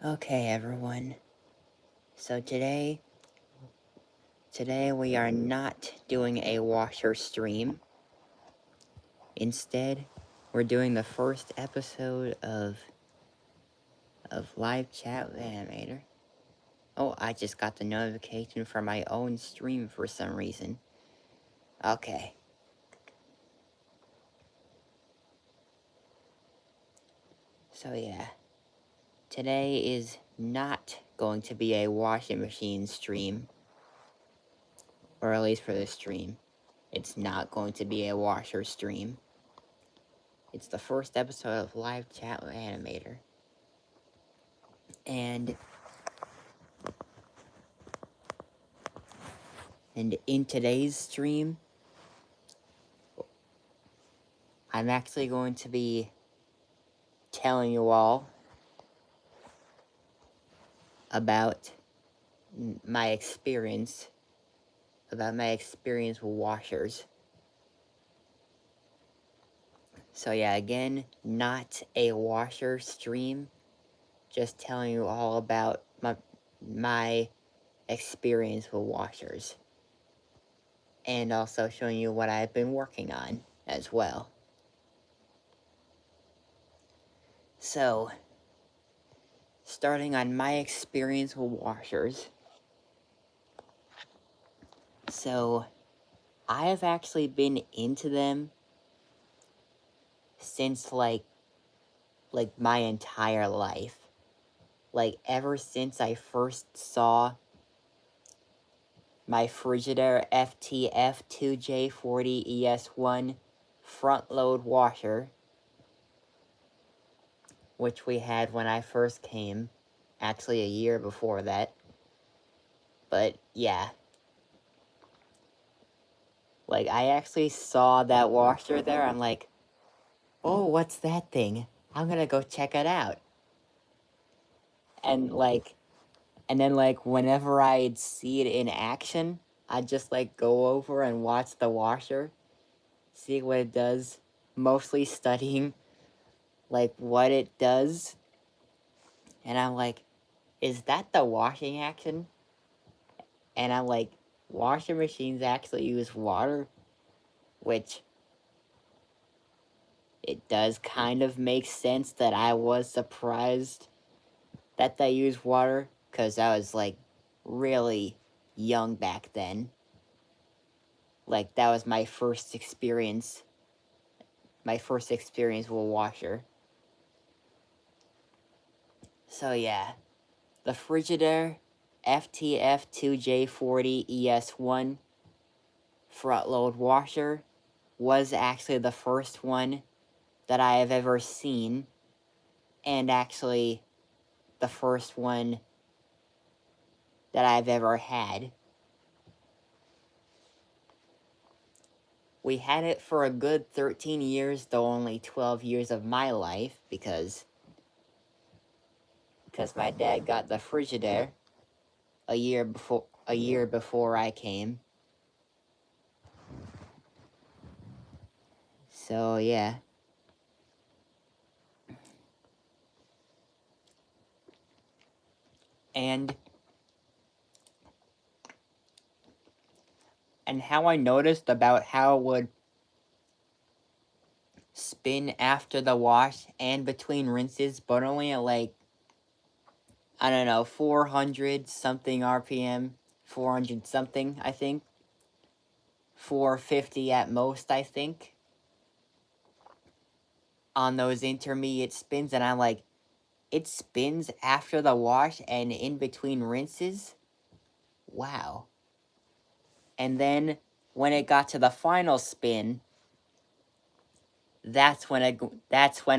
Okay, everyone. So today we are not doing a washer stream. Instead, we're doing the first episode of live chat with Animator. Oh, I just got the notification for my own stream for some reason. Okay. So yeah, today is not going to be a washing machine stream. Or at least for this stream. It's not going to be a washer stream. It's the first episode of live chat with Animator. And in today's stream, I'm actually going to be telling you all about my experience with washers. So yeah, again, not a washer stream, just telling you all about my experience with washers. And also showing you what I've been working on as well. So, starting on my experience with washers. So, I have actually been into them since, like my entire life. Like, ever since I first saw my Frigidaire FTF2J40ES1 front-load washer, which we had when I first came, actually a year before that. But, yeah. Like, I actually saw that washer there, I'm like, oh, what's that thing? I'm gonna go check it out. And, then, whenever I'd see it in action, I'd just, go over and watch the washer, see what it does, mostly studying, what it does. And I'm like, is that the washing action? And I'm like, washing machines actually use water? Which, it does kind of make sense that I was surprised that they use water, because I was, really young back then. That was my first experience with a washer. So yeah, the Frigidaire FTF2J40ES1 front-load washer was actually the first one that I have ever seen, and actually the first one that I've ever had. We had it for a good 13 years, though only 12 years of my life, because my dad got the Frigidaire a year before I came. So yeah. And how I noticed about how it would spin after the wash and between rinses, but only at I don't know, 400 something RPM, 400 something, I think. 450 at most, I think. On those intermediate spins, and I'm like, it spins after the wash and in between rinses? Wow. And then, when it got to the final spin, that's when it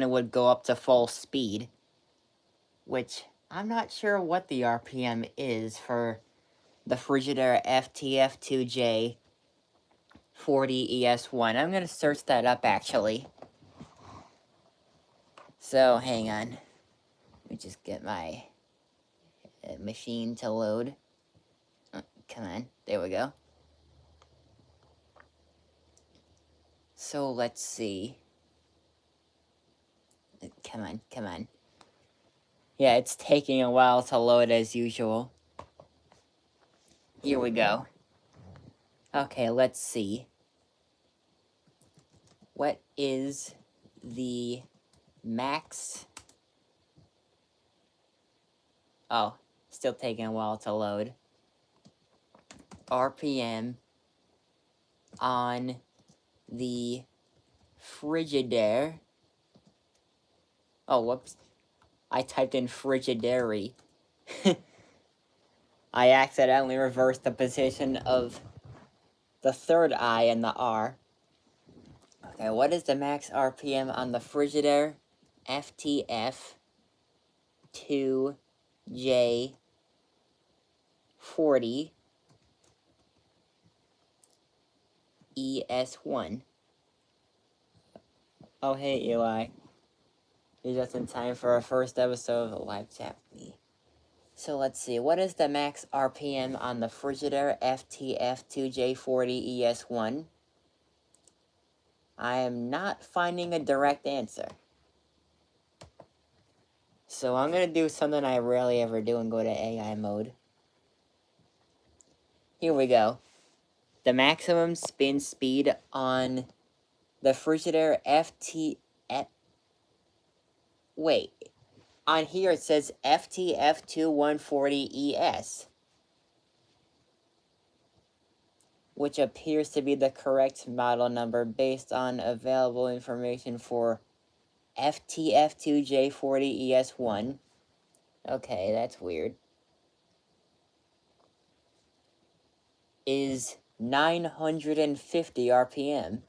would go up to full speed. Which, I'm not sure what the RPM is for the Frigidaire FTF2J40ES1. I'm gonna search that up, actually. So, hang on. Let me just get my machine to load. Oh, come on, there we go. So, let's see. Come on. Yeah, it's taking a while to load as usual. Here we go. Okay, let's see. What is the max? Oh, still taking a while to load. RPM on the Frigidaire. Oh, whoops. I typed in Frigidaire. I accidentally reversed the position of the third I and the R. Okay, what is the max RPM on the Frigidaire FTF 2J40 ES1? Oh, hey, Eli. You're just in time for our first episode of a live chat with me. So let's see, what is the max RPM on the Frigidaire FTF2J40 ES1? I am not finding a direct answer. So I'm going to do something I rarely ever do and go to AI mode. Here we go. The maximum spin speed on the Frigidaire FTF... Wait. On here it says FTF2140ES, which appears to be the correct model number based on available information for FTF2J40ES1. Okay, that's weird. Is 950 RPM.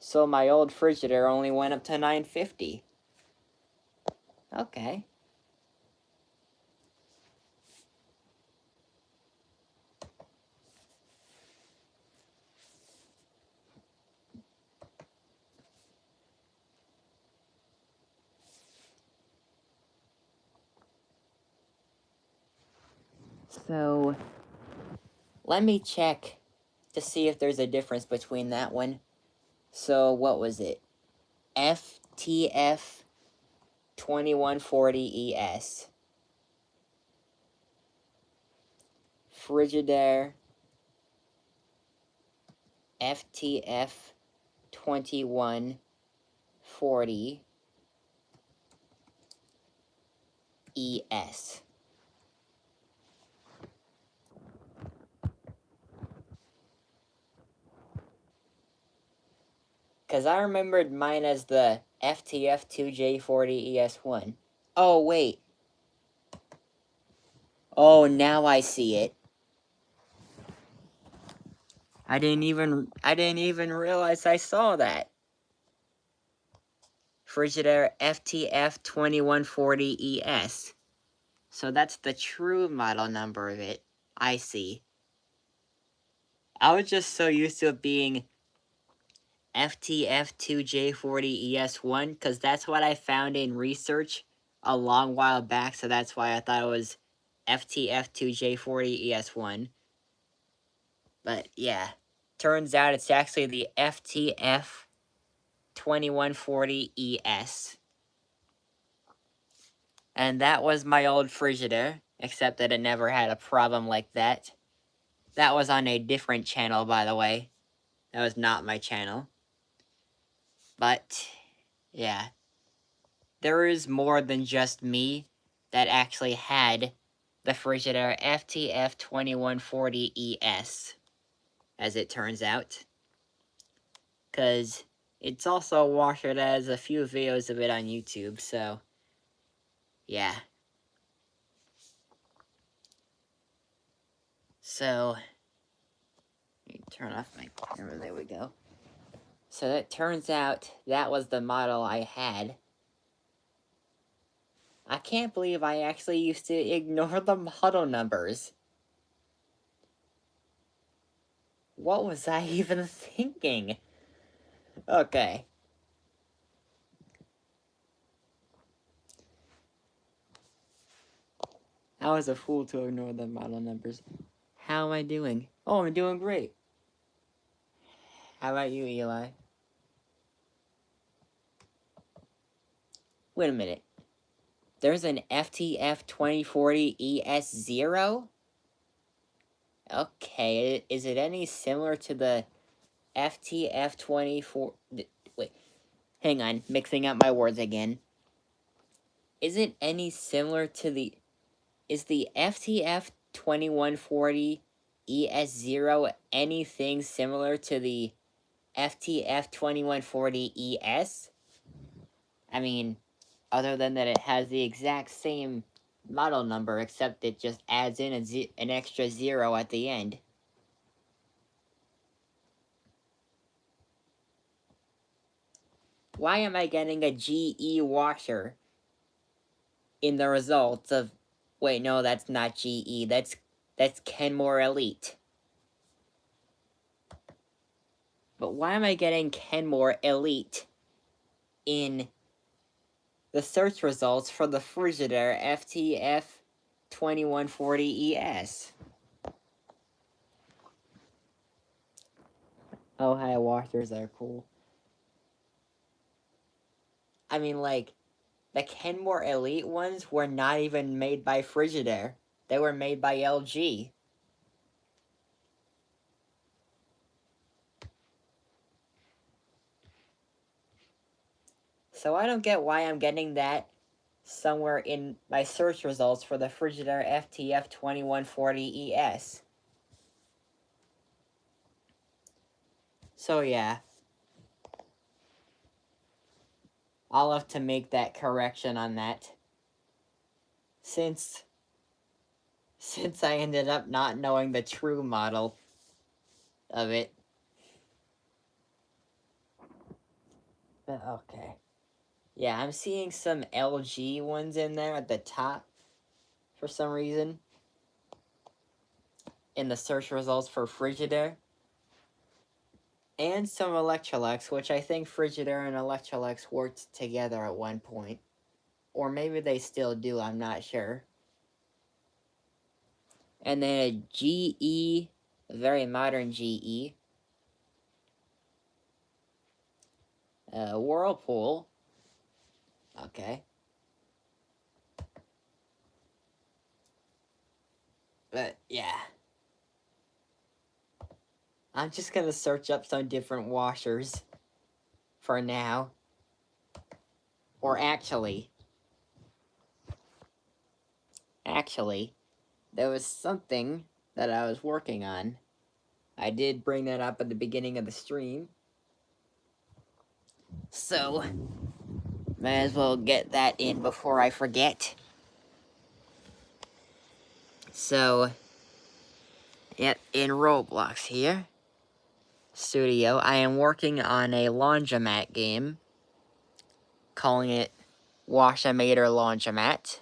So my old Frigidaire only went up to 950. Okay. So, let me check to see if there's a difference between that one. So, what was it? FTF 2140ES. Frigidaire FTF 2140 ES. Because I remembered mine as the FTF2J40ES1. Oh, wait. Oh, now I see it. I didn't even realize I saw that. Frigidaire FTF2140ES. So that's the true model number of it. I see. I was just so used to it being FTF2J40ES1 because that's what I found in research a long while back, so that's why I thought it was FTF2J40ES1. But yeah, turns out it's actually the FTF2140ES. And that was my old Frigidaire, except that it never had a problem like that. That was on a different channel, by the way. That was not my channel. But, yeah. There is more than just me that actually had the Frigidaire FTF2140ES, as it turns out. Because it's also a washer that has a few videos of it on YouTube, so, yeah. So, let me turn off my camera, there we go. So it turns out that was the model I had. I can't believe I actually used to ignore the model numbers. What was I even thinking? Okay. I was a fool to ignore the model numbers. How am I doing? Oh, I'm doing great. How about you, Eli? Wait a minute. There's an FTF 2040 ES0? Okay, is it any similar to the FTF 24... Wait, hang on, mixing up my words again. Is it any similar to the... Is the FTF 2140 ES0 anything similar to the FTF 2140 ES? I mean, other than that it has the exact same model number, except it just adds in an extra 0 at the end. Why am I getting a GE washer in the results of... Wait, no, that's not GE. That's Kenmore Elite. But why am I getting Kenmore Elite in the search results for the Frigidaire FTF 2140 ES? Oh, hi, washers are cool. I mean, like, the Kenmore Elite ones were not even made by Frigidaire. They were made by LG. So I don't get why I'm getting that somewhere in my search results for the Frigidaire FTF 2140 ES. So yeah. I'll have to make that correction on that. Since I ended up not knowing the true model of it. But okay. Yeah, I'm seeing some LG ones in there at the top for some reason. In the search results for Frigidaire. And some Electrolux, which I think Frigidaire and Electrolux worked together at one point. Or maybe they still do, I'm not sure. And then a GE, a very modern GE. Whirlpool. Okay. But, yeah. I'm just gonna search up some different washers for now. Or actually, there was something that I was working on. I did bring that up at the beginning of the stream. So, might as well get that in before I forget. So, yep, in Roblox here. Studio, I am working on a Laundromat game. Calling it Animator Laundromat.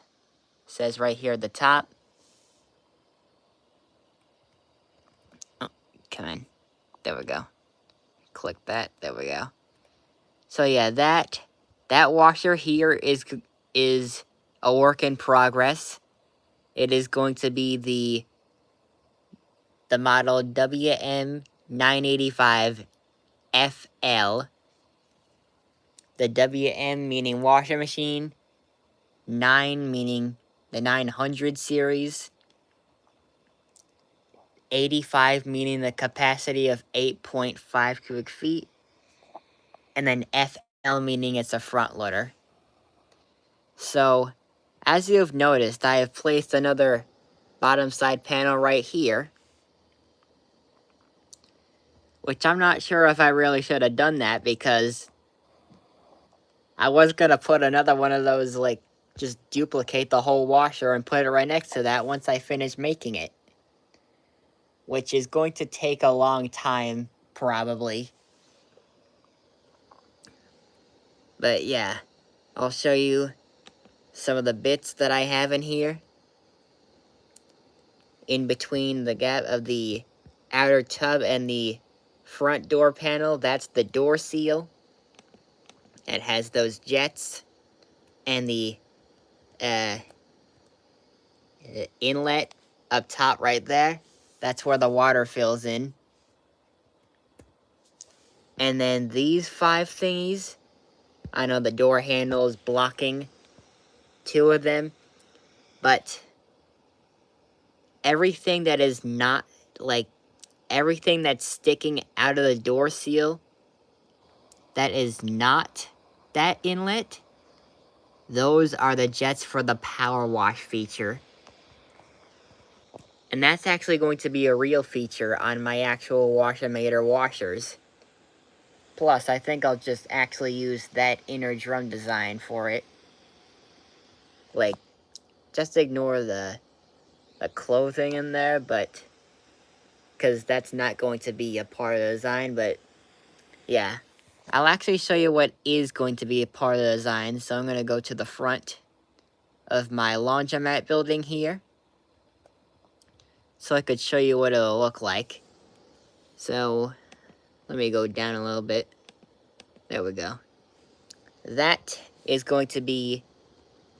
Says right here at the top. Oh, come on. There we go. Click that. There we go. So yeah, that washer here is a work in progress. It is going to be the model WM985FL. The WM meaning washer machine, 9 meaning the 900 series, 85 meaning the capacity of 8.5 cubic feet, and then FL meaning it's a front loader. So, as you have noticed, I have placed another bottom side panel right here, which I'm not sure if I really should have done that, because I was gonna put another one of those, like, just duplicate the whole washer and put it right next to that once I finish making it. Which is going to take a long time, probably. But yeah, I'll show you some of the bits that I have in here. In between the gap of the outer tub and the front door panel, that's the door seal. It has those jets and the inlet up top right there. That's where the water fills in. And then these 5 thingies, I know the door handle is blocking 2 of them, but everything that is not, like, everything that's sticking out of the door seal that is not that inlet, those are the jets for the power wash feature. And that's actually going to be a real feature on my actual Wash-O-Mator washers. Plus, I think I'll just actually use that inner drum design for it. Like, just ignore the clothing in there, but... because that's not going to be a part of the design, but... yeah. I'll actually show you what is going to be a part of the design, so I'm going to go to the front of my laundromat building here, so I could show you what it'll look like. So, let me go down a little bit. There we go. That is going to be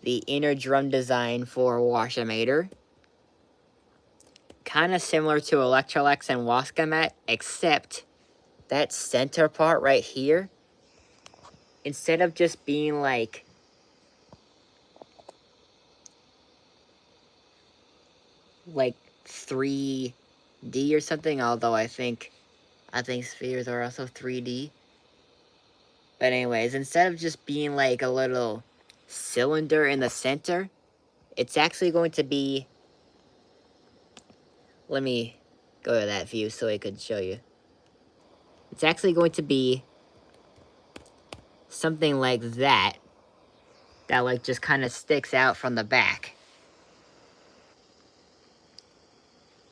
the inner drum design for Wash-O-Mator. Kind of similar to Electrolux and Waskomat, except that center part right here, instead of just being like like 3D or something, although I think spheres are also 3D. But anyways, instead of just being like a little cylinder in the center, it's actually going to be... let me go to that view so I could show you. It's actually going to be something like that, that like just kind of sticks out from the back.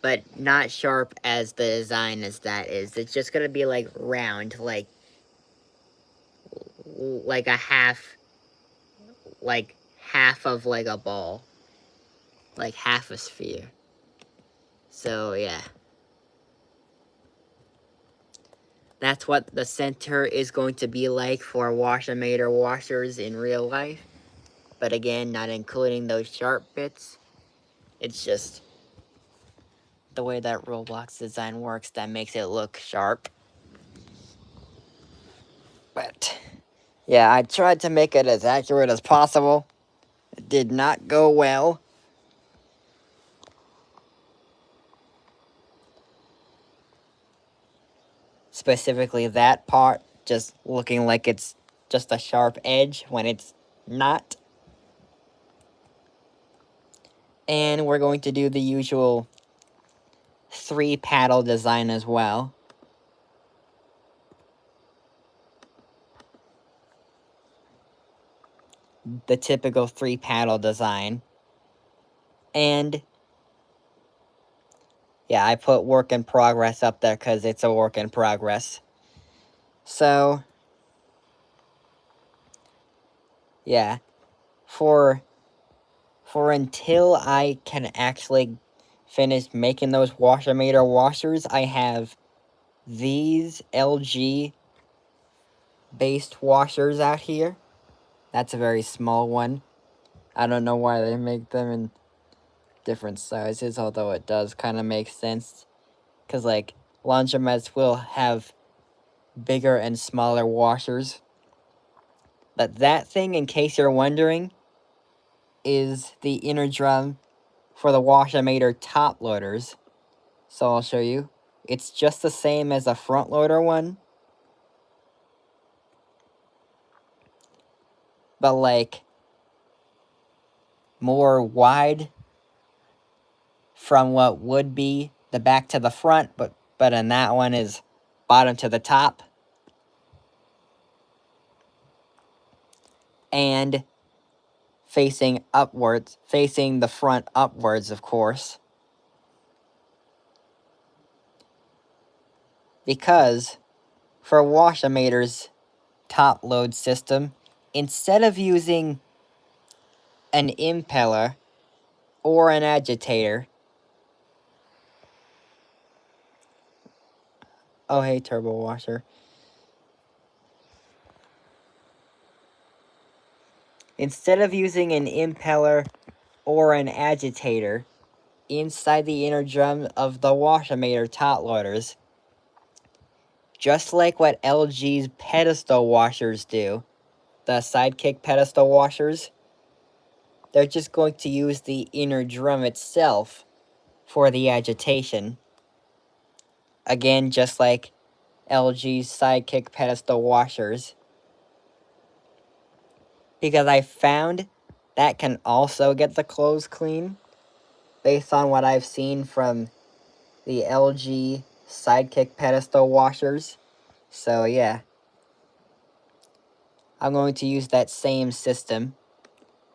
But not sharp as the design as that is. It's just gonna be like round, like a half, like half of like a ball. Like half a sphere. So yeah. That's what the center is going to be like for Wash-O-Mator washers in real life. But again, not including those sharp bits. It's just the way that Roblox design works that makes it look sharp. But yeah, I tried to make it as accurate as possible. It did not go well. Specifically that part, just looking like it's just a sharp edge when it's not. And we're going to do the usual 3-paddle design as well. The typical 3-paddle design. And yeah, I put work in progress up there because it's a work in progress. So yeah, for until I can actually finish making those Wash-O-Mator washers, I have these LG based washers out here. That's a very small one. I don't know why they make them in different sizes, although it does kind of make sense. Because, like, laundromats will have bigger and smaller washers. But that thing, in case you're wondering, is the inner drum for the Wash-O-Mator top loaders. So I'll show you. It's just the same as a front loader one. But, like, more wide from what would be the back to the front, but in that one is bottom to the top. And facing upwards, facing the front upwards, of course. Because for Wash-O-Mator's top load system, instead of using an impeller or an agitator... oh hey, turbo washer. Instead of using an impeller or an agitator inside the inner drum of the Wash-O-Mator top loaders, just like what LG's pedestal washers do, the Sidekick pedestal washers, they're just going to use the inner drum itself for the agitation. Again, just like LG's Sidekick pedestal washers. Because I found that can also get the clothes clean, based on what I've seen from the LG Sidekick pedestal washers. So yeah, I'm going to use that same system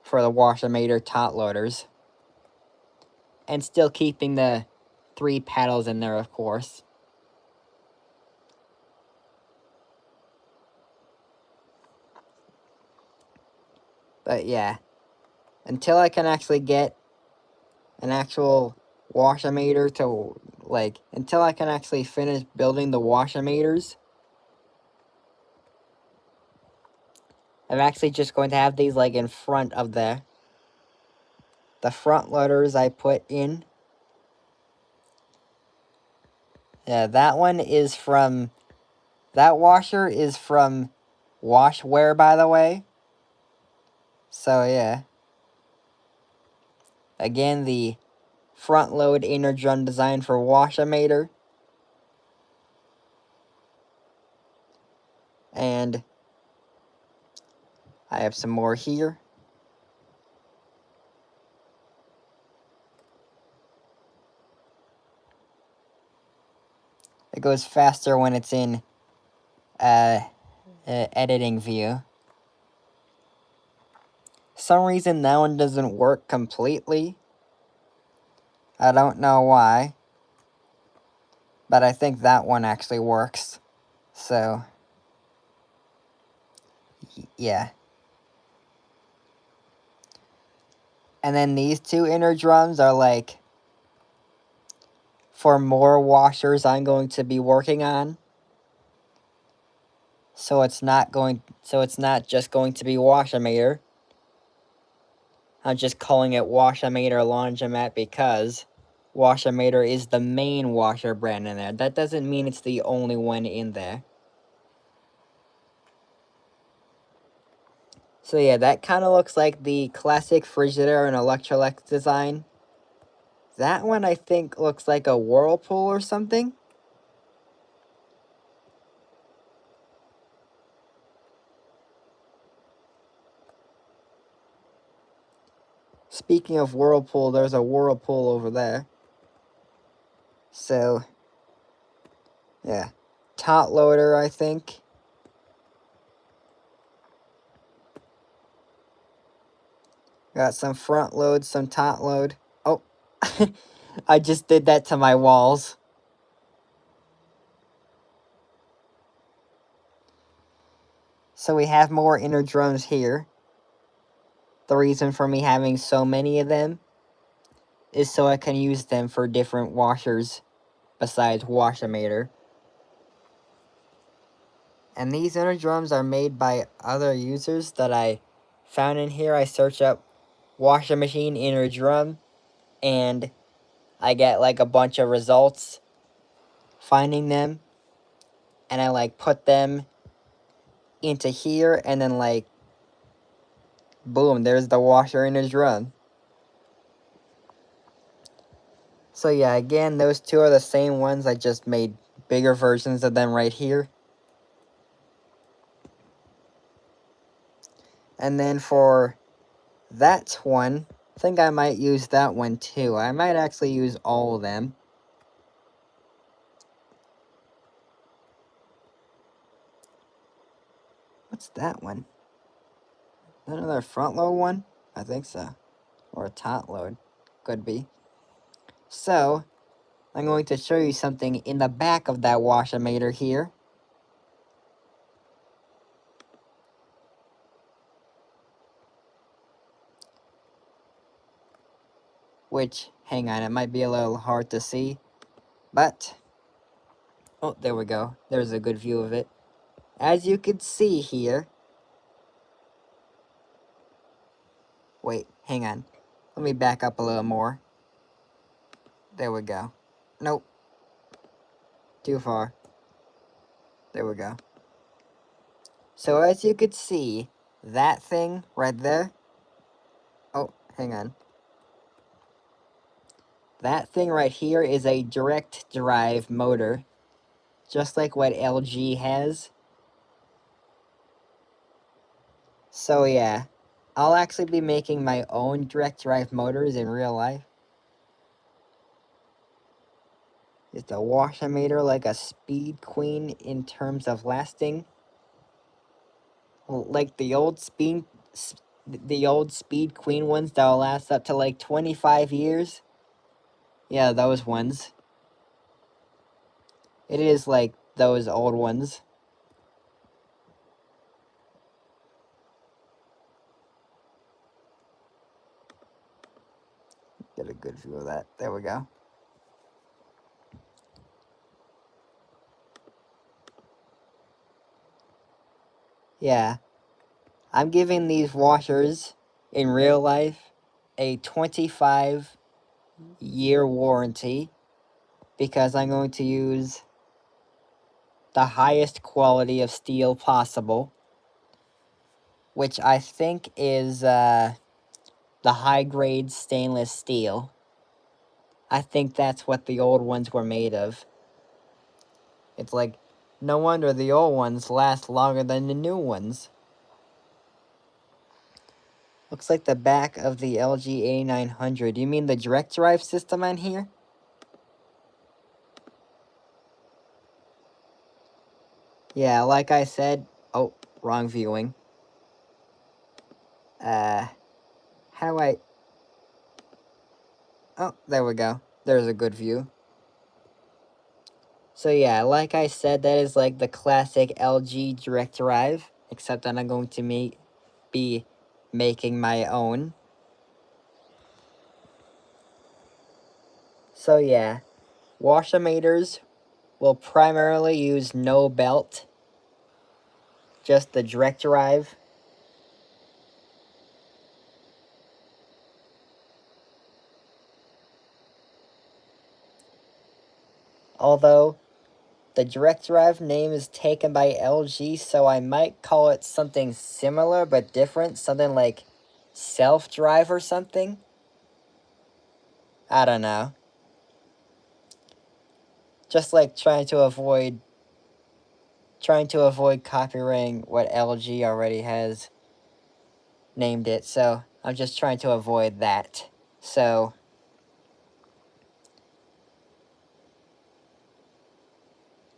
for the Laundromat top loaders. And still keeping the 3 paddles in there, of course. But yeah, until I can actually get an actual washometer to, like, until I can actually finish building the washometers, I'm actually just going to have these, like, in front of the front loaders I put in. Yeah, that one is from, that washer is from Washware, by the way. So yeah. Again, the front load inner drum design for washometer. And I have some more here. It goes faster when it's in editing view. Some reason that one doesn't work completely. I don't know why. But I think that one actually works. So, yeah. And then these 2 inner drums are like for more washers I'm going to be working on. So it's not just going to be washometer. I'm just calling it washometer laundromat because washometer is the main washer brand in there. That doesn't mean it's the only one in there. So yeah, that kind of looks like the classic Frigidaire and Electrolux design. That one I think looks like a Whirlpool or something. Speaking of Whirlpool, there's a Whirlpool over there. So, yeah. Top loader, I think. Got some front load, some top load. Oh, I just did that to my walls. So we have more inner drums here. The reason for me having so many of them is so I can use them for different washers besides washometer. And these inner drums are made by other users that I found in here. I search up washing machine inner drum and I get like a bunch of results finding them, and I like put them into here, and then like boom, there's the washer in his drum. So yeah, again, those 2 are the same ones. I just made bigger versions of them right here. And then for that one, I think I might use that one too. I might actually use all of them. What's that one? Is that another front load one? I think so. Or a top load. Could be. So, I'm going to show you something in the back of that washometer here. Which, hang on, it might be a little hard to see. But, oh, there we go. There's a good view of it. As you can see here. Wait, hang on. Let me back up a little more. There we go. Nope. Too far. There we go. So as you could see, that thing right there. Oh, hang on. That thing right here is a direct drive motor, just like what LG has. So yeah, I'll actually be making my own direct drive motors in real life. Is the Washometer like a speed queen in terms of lasting? Like the old speed queen ones that'll last up to like 25 years? Yeah, those ones. It is like those old ones. Get a good view of that. There we go. Yeah. I'm giving these washers, in real life, a 25-year warranty, because I'm going to use the highest quality of steel possible, which I think is the high-grade stainless steel. I think that's what the old ones were made of. It's like, no wonder the old ones last longer than the new ones. Looks like the back of the LG 8900. You mean the direct drive system on here? Yeah, like I said... Oh, wrong viewing. How do I... Oh, there we go. There's a good view. So yeah, like I said, that is like the classic LG direct drive, except that I'm going to be making my own. So yeah, washometers will primarily use no belt, just the direct drive. Although, the direct drive name is taken by LG, so I might call it something similar but different. Something like self-drive or something. I don't know. Just like trying to avoid copyrighting what LG already has named it. So I'm just trying to avoid that. So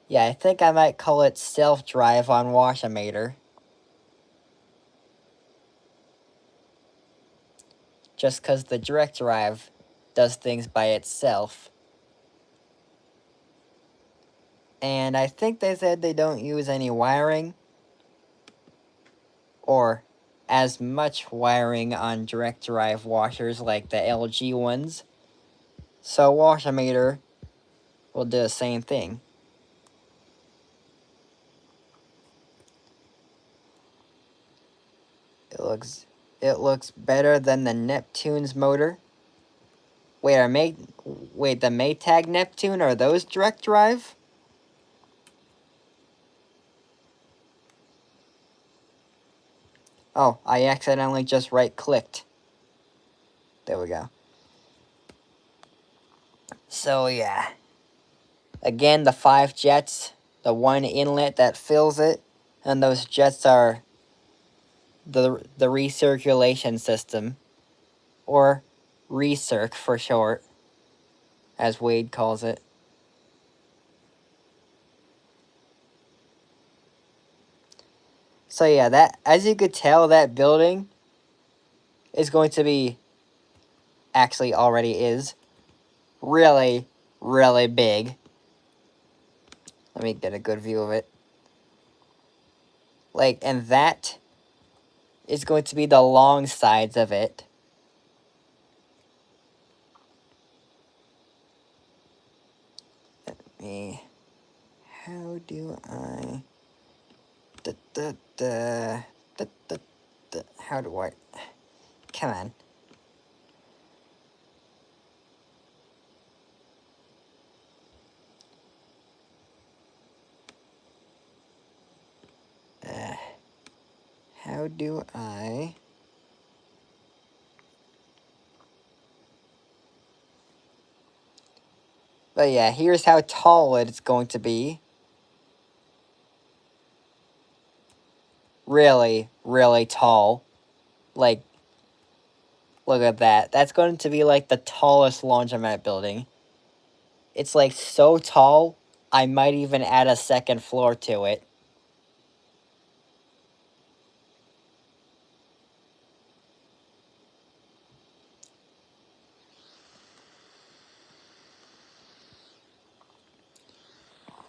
yeah, I think I might call it self-drive on Washometer. Just because the direct drive does things by itself. And I think they said they don't use any wiring or as much wiring on direct drive washers like the LG ones. So Washometer will do the same thing. It looks better than the Neptune's motor. Wait, the Maytag Neptune, are those direct drive? Oh, I accidentally just right-clicked. There we go. So, yeah. Again, the 5 jets, the 1 inlet that fills it, and those jets are the recirculation system, or recirc for short, as Wade calls it. So yeah, that, as you could tell, that building is going to be, actually already is, really, really big. Let me get a good view of it. Like, and that is going to be the long sides of it. How do I... How do I... Come on. How do I... But yeah, here's how tall it's going to be. Really, really tall. Like, look at that. That's going to be like the tallest laundromat building. It's like so tall, I might even add a second floor to it.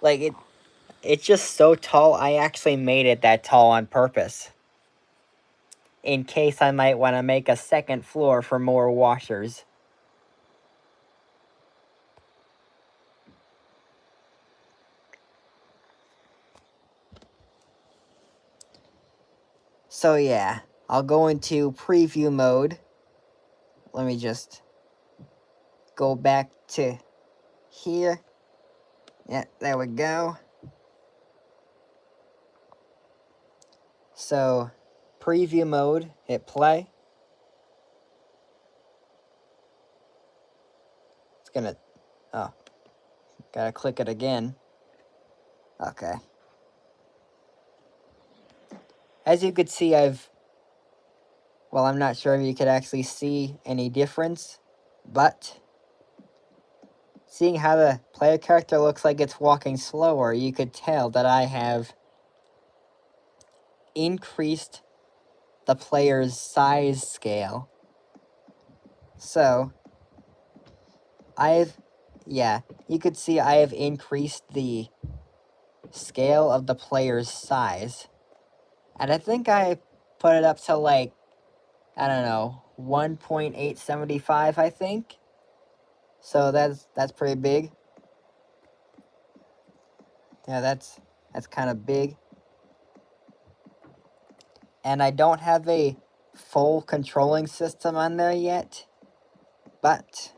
Like, it's just so tall, I actually made it that tall on purpose. In case I might want to make a second floor for more washers. So yeah, I'll go into preview mode. Let me just go back to here. Yeah, there we go. So, preview mode, hit play. It's gonna, oh, gotta click it again. Okay. As you could see, well, I'm not sure if you could actually see any difference, but seeing how the player character looks like it's walking slower, you could tell that I have increased the player's size scale. So, yeah, you could see I have increased the scale of the player's size. And I think I put it up to like, I don't know, 1.875, I think. So that's pretty big. Yeah, that's kind of big. And I don't have a full controlling system on there yet, but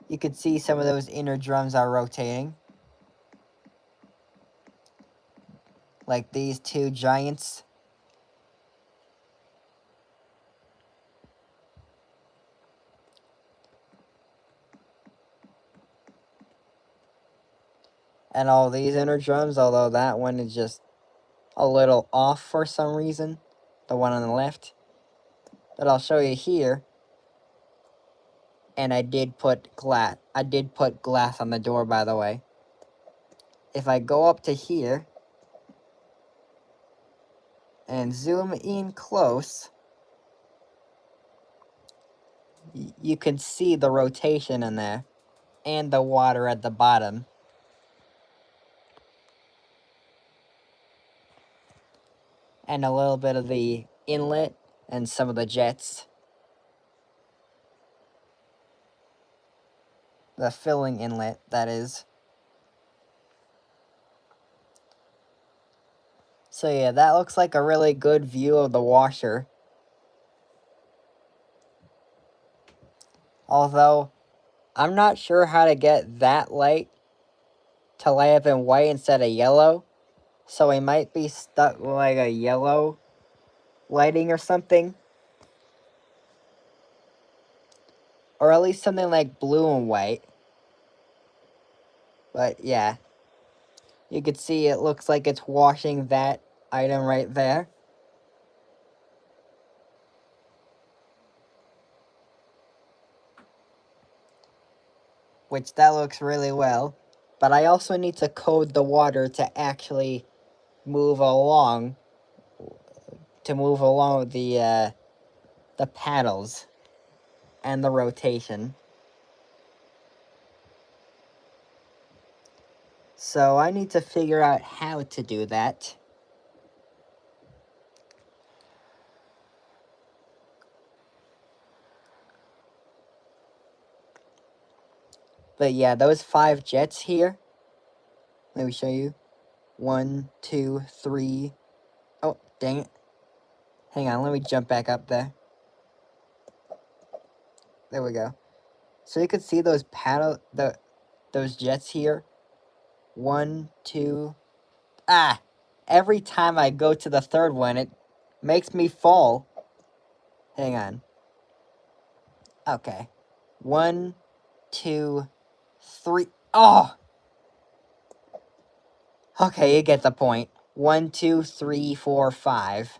you can see some of those inner drums are rotating. Like these two giants. And all these inner drums, although that one is just a little off for some reason. The one on the left. But I'll show you here. And I did put glass on the door, by the way. If I go up to here and zoom in close, you can see the rotation in there and the water at the bottom. And a little bit of the inlet and some of the jets. The filling inlet, that is. So yeah, that looks like a really good view of the washer. Although, I'm not sure how to get that light to light up in white instead of yellow. So we might be stuck with like a yellow lighting or something. Or at least something like blue and white. But yeah. You can see it looks like it's washing that item right there. Which that looks really well. But I also need to code the water to actually move along. To move along the paddles. And the rotation. So I need to figure out how to do that. But yeah, those 5 jets here. Let me show you. 1, 2, 3. Oh, dang it. Hang on, let me jump back up there. There we go. So you can see those those jets here. 1, 2. Ah! Every time I go to the third one, it makes me fall. Hang on. Okay. 1, 2, 3. Oh! Okay, you get the point. 1, 2, 3, 4, 5.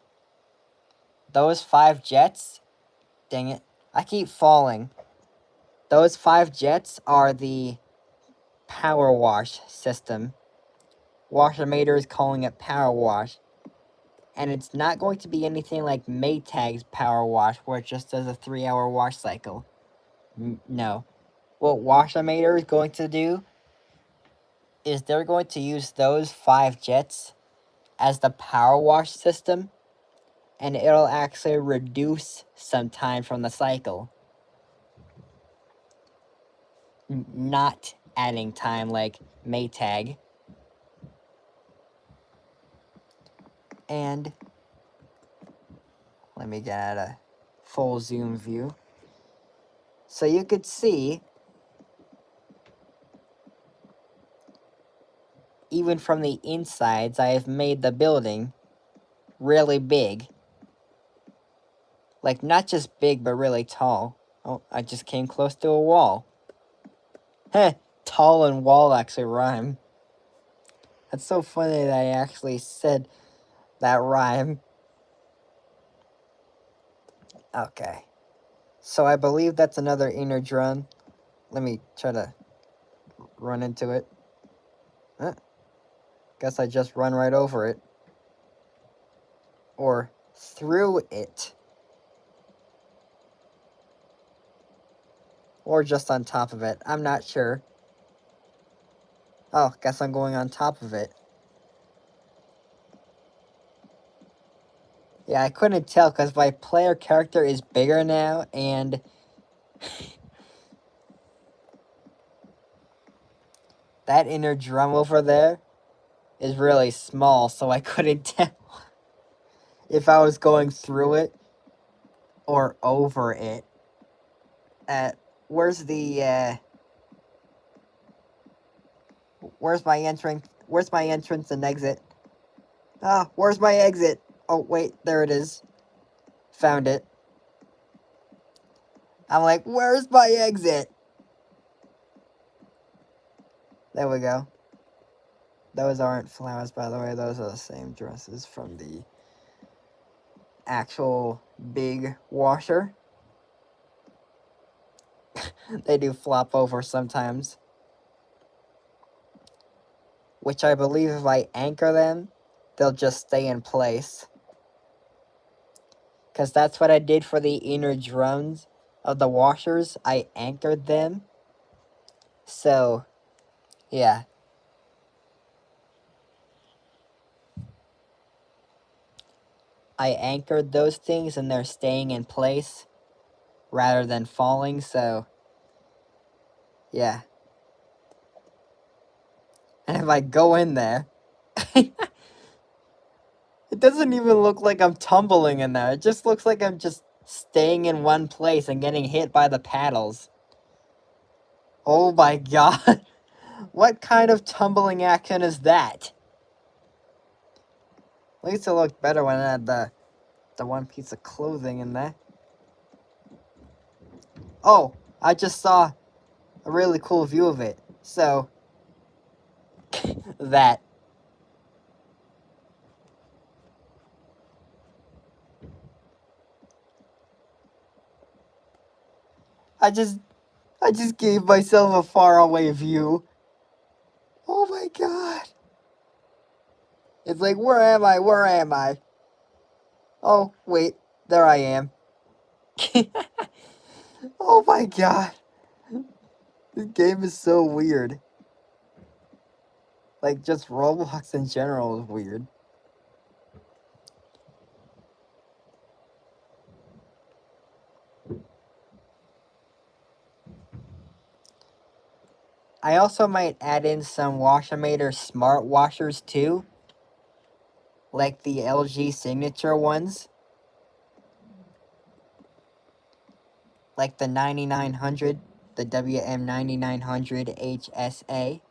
Those 5 jets? Dang it. I keep falling. Those 5 jets are the power wash system. Washermator is calling it power wash. And it's not going to be anything like Maytag's power wash, where it just does a 3-hour wash cycle. No. What Washermator is going to do is they're going to use those 5 jets as the power wash system, and it'll actually reduce some time from the cycle. Not adding time like Maytag. And let me get a full zoom view. So you could see, even from the insides, I have made the building really big. Like, not just big, but really tall. Oh, I just came close to a wall. Heh, tall and wall actually rhyme. That's so funny that I actually said that rhyme. Okay. So I believe that's another inner drum. Let me try to run into it. Guess I just run right over it. Or through it. Or just on top of it. I'm not sure. Oh, guess I'm going on top of it. Yeah, I couldn't tell because my player character is bigger now, and that inner drum over there is really small, so I couldn't tell if I was going through it or over it. Where's my entrance? Where's my entrance and exit? Ah, where's my exit? Oh, wait, there it is. Found it. I'm like, where's my exit? There we go. Those aren't flowers, by the way. Those are the same dresses from the actual big washer. They do flop over sometimes. Which I believe if I anchor them, they'll just stay in place. Because that's what I did for the inner drums of the washers. I anchored them. So, yeah. I anchored those things and they're staying in place rather than falling, so yeah. And if I go in there, it doesn't even look like I'm tumbling in there. It just looks like I'm just staying in one place and getting hit by the paddles. Oh my god. What kind of tumbling action is that? At least it looked better when I had the one piece of clothing in there. Oh, I just saw a really cool view of it. So, that. I just gave myself a faraway view. Oh my god. It's like, where am I? Where am I? Oh, wait. There I am. Oh my god. This game is so weird. Like, just Roblox in general is weird. I also might add in some Washermator smart washers too. Like the LG signature ones. Like the 9900, the WM9900 HSA.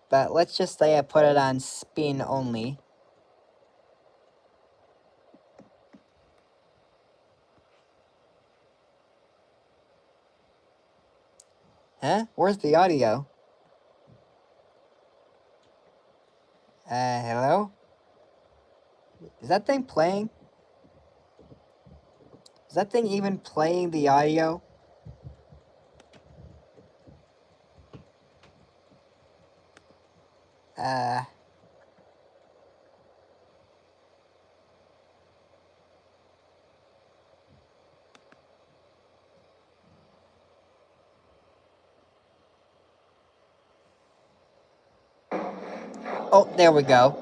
But let's just say I put it on spin only. Huh? Where's the audio? Hello? Is that thing playing? Is that thing even playing the audio? Oh, there we go.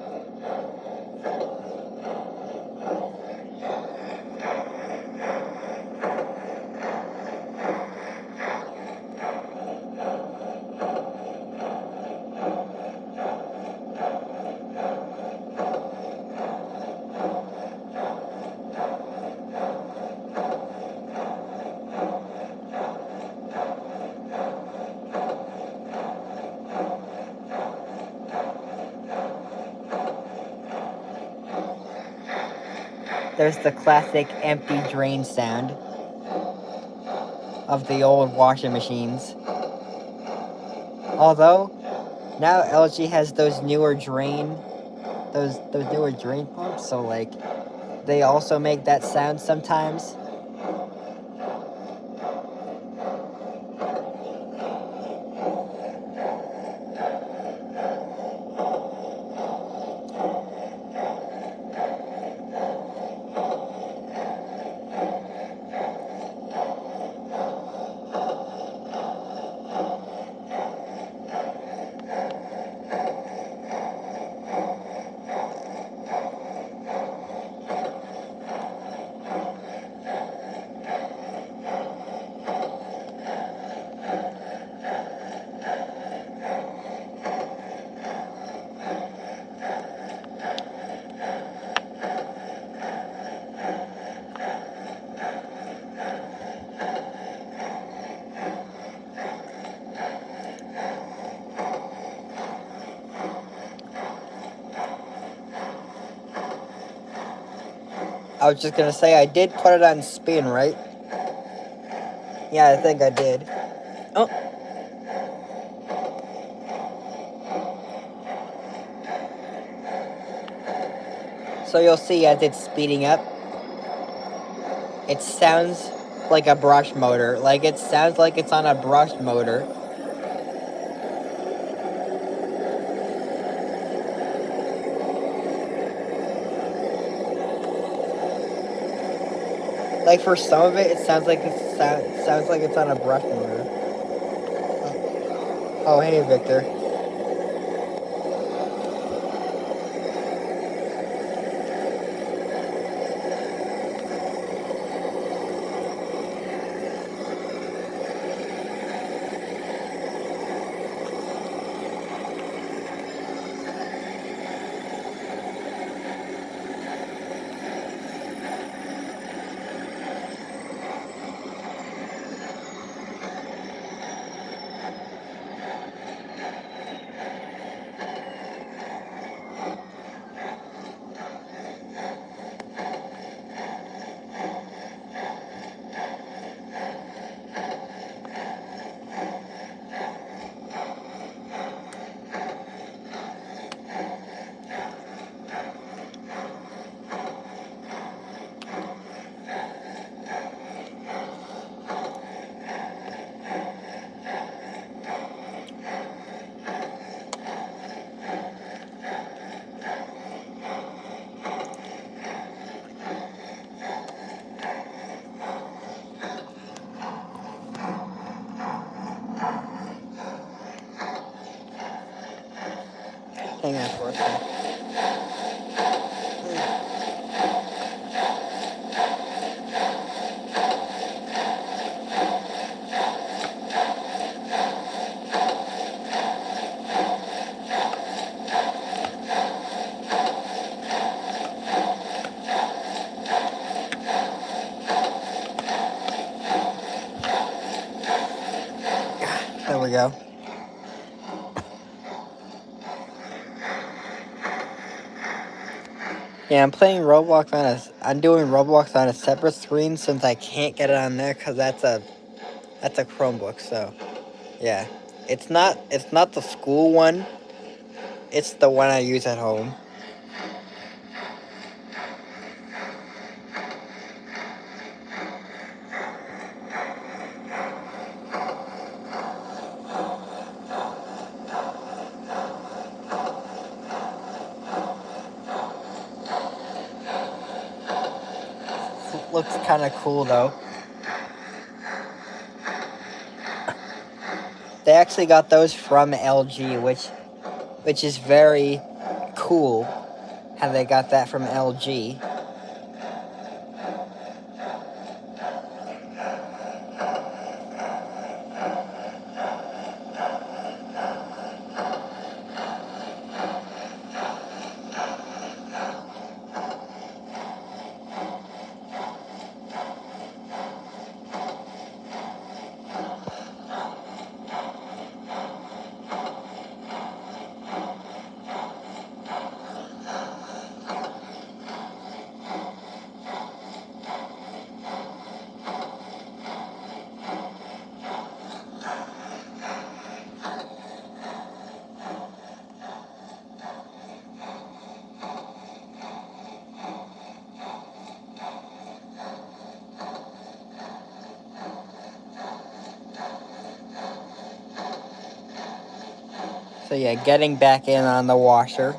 There's the classic empty drain sound of the old washing machines. Although, now LG has those newer drain pumps, so like they also make that sound sometimes. I was just gonna say, I did put it on spin, right? Yeah, I think I did. Oh. So you'll see as it's speeding up, it sounds like a brush motor. Like, it sounds like it's on a brush motor. Like, for some of it, it sounds like it's on a brush motor. Oh, hey, Victor. Hang on for a second. There we go. Yeah, I'm playing Roblox I'm doing Roblox on a separate screen since I can't get it on there because that's a Chromebook, so Yeah. It's not the school one. It's the one I use at home. Looks kind of cool though. They actually got those from LG, which is very cool how they got that from LG. So yeah, getting back in on the washer.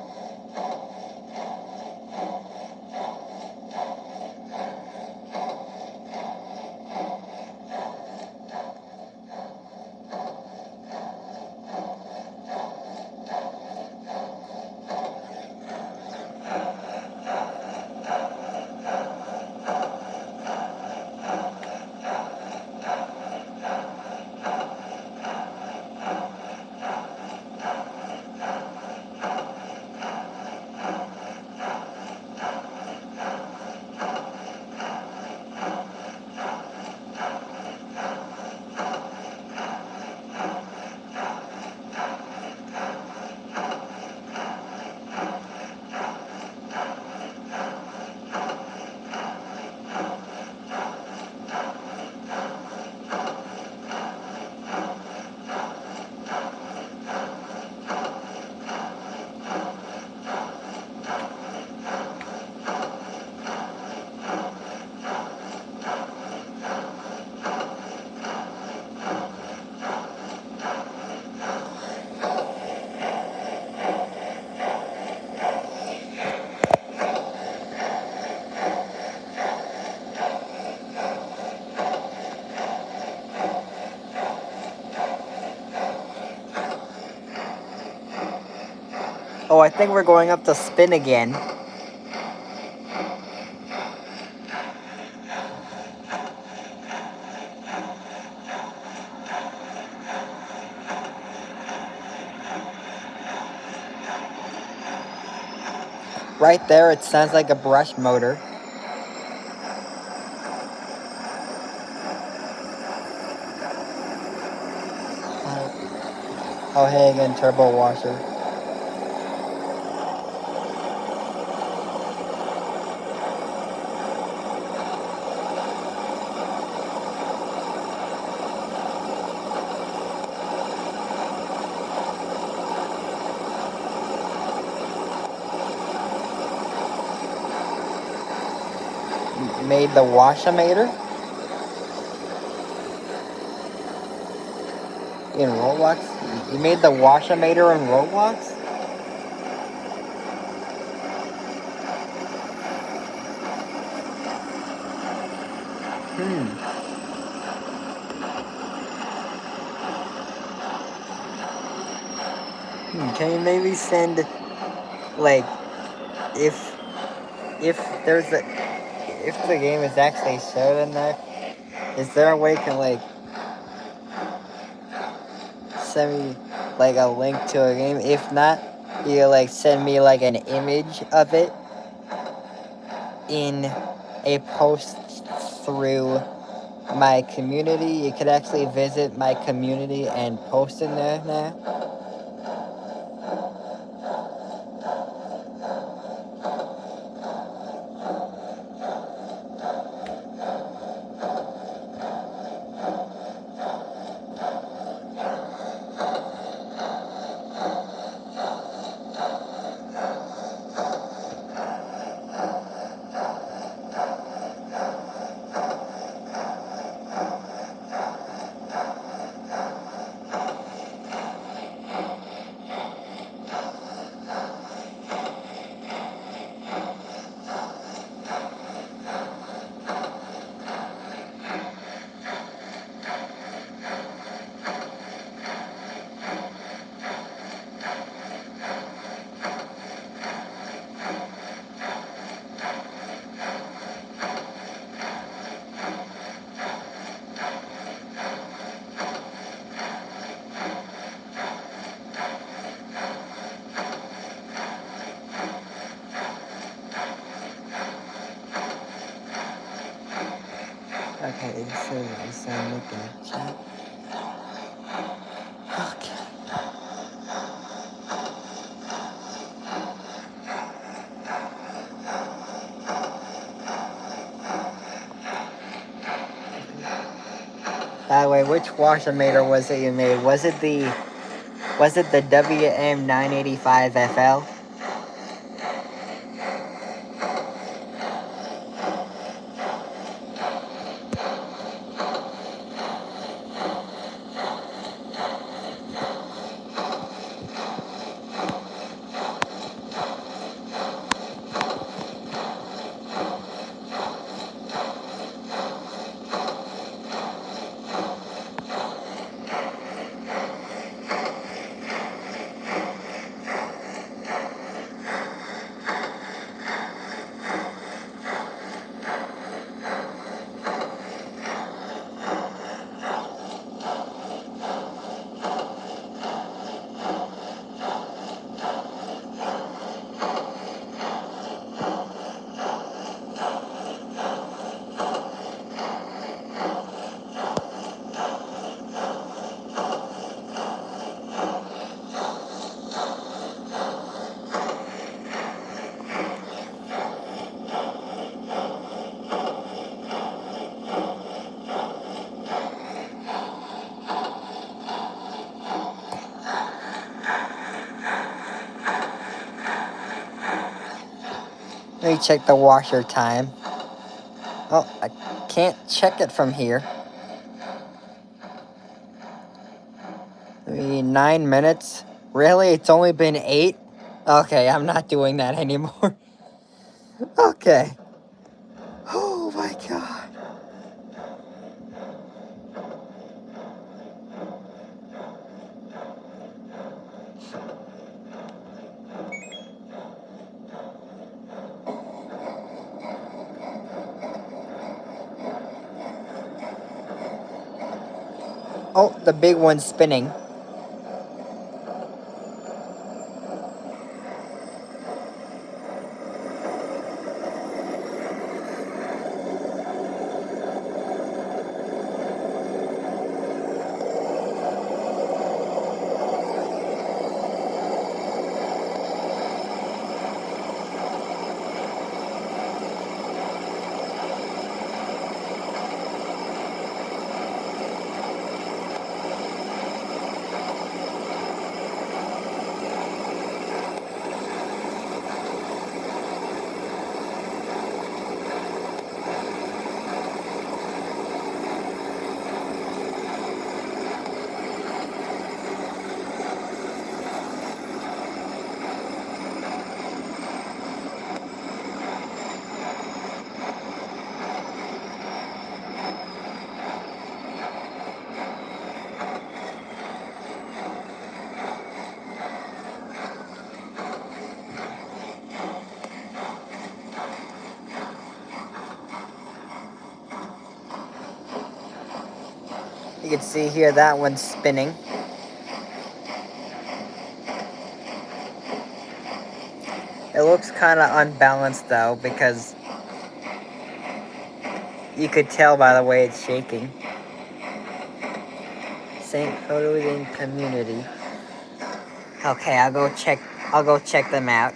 Oh, I think we're going up to spin again. Right there, it sounds like a brush motor. Oh, hey again, turbo washer. Made the Washomator in Roblox? You made the Washomator in Roblox? Can you maybe send, like, if there's a, if the game is actually showed in there, is there a way you can, like, send me, like, a link to a game? If not, you, like, send me, like, an image of it in a post through my community. You could actually visit my community and post in there now. Okay, so I'm making a chat. Okay. By the way, which washer-mator was it you made? Was it the WM985FL? Let me check the washer time. Oh, I can't check it from here. 9 minutes? Really? It's only been 8? Okay, I'm not doing that anymore. Okay. Oh my god. Oh, the big one's spinning. You can see here that one's spinning. It looks kind of unbalanced though, because you could tell by the way it's shaking. Sync photos in community. Okay, I'll go check them out.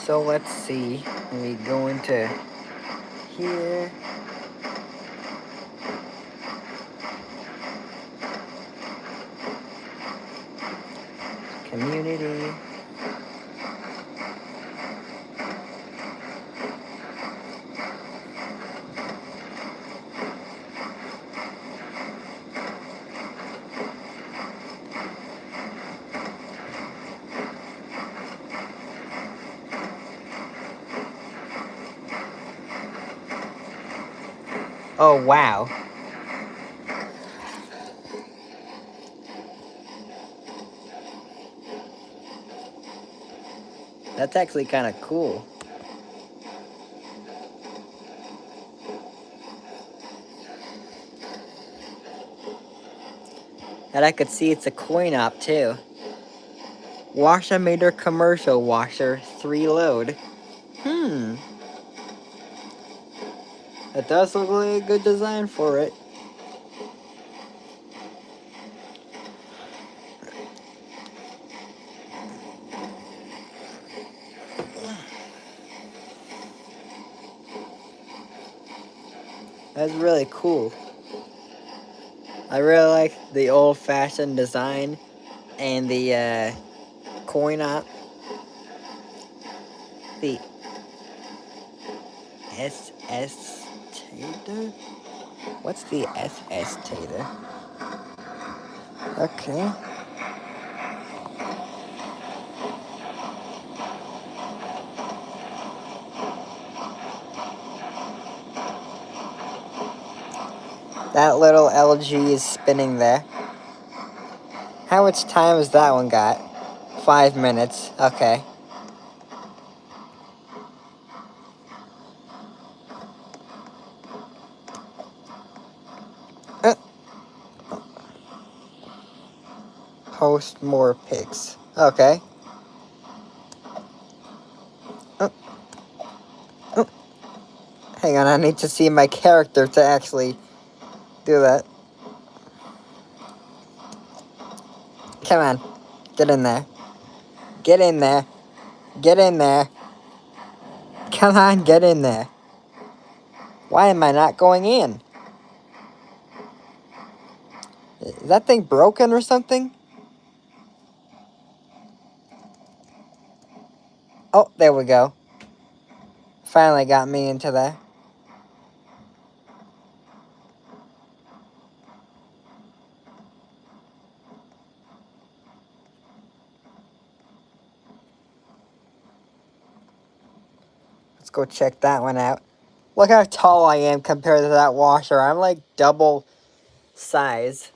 So let's see. Let me go into here. Community. Oh, wow. That's actually kind of cool. And I could see it's a coin op too. Washometer commercial washer, 3 load. It does look like a good design for it. That's really cool. I really like the old-fashioned design and the coin op. The SS Tater? What's the SS Tater? Okay. That little LG is spinning there. How much time has that one got? 5 minutes. Okay. Post more pics. Okay. Hang on, I need to see my character to actually do that. Come on. Get in there. Get in there. Get in there. Come on, get in there. Why am I not going in? Is that thing broken or something? Oh, there we go. Finally got me into there. Let's go check that one out. Look how tall I am compared to that washer. I'm like double size.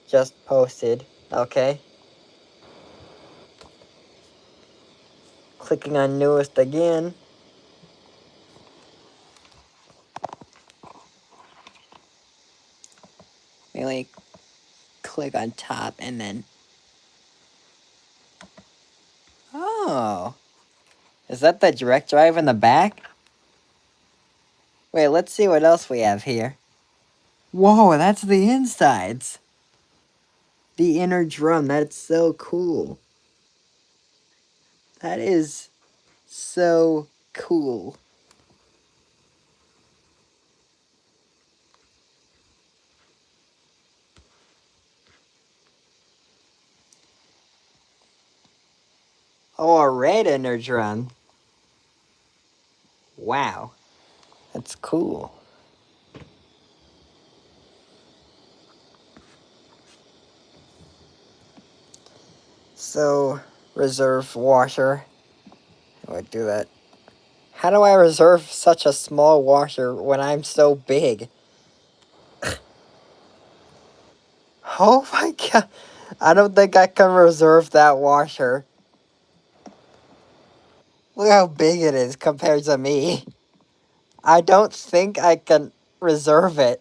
Just posted. Okay. Clicking on newest again. Really click on top and then... Oh. Is that the direct drive in the back? Wait, let's see what else we have here. Whoa, that's the insides. The inner drum, that's so cool. That is so cool. Oh, a red inner drum. Wow. That's cool. So, reserve washer. How do I do that? How do I reserve such a small washer when I'm so big? Oh my god. I don't think I can reserve that washer. Look how big it is compared to me. I don't think I can reserve it.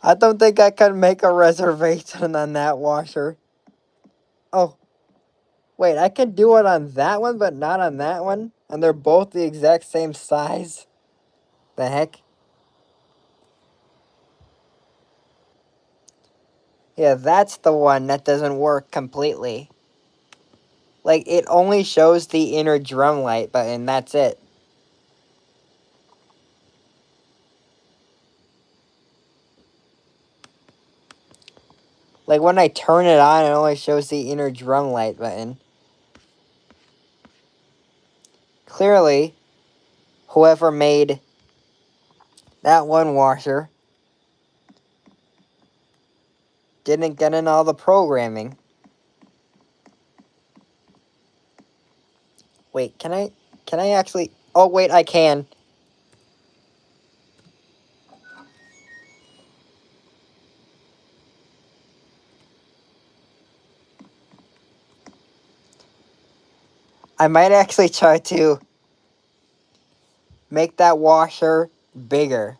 I don't think I can make a reservation on that washer. Oh. Wait, I can do it on that one, but not on that one? And they're both the exact same size? The heck? Yeah, that's the one that doesn't work completely. Like, it only shows the inner drum light button, that's it. Like, when I turn it on, it only shows the inner drum light button. Clearly, whoever made that one washer didn't get in all the programming. Wait, can I actually... Oh, wait, I can. I might actually try to make that washer bigger.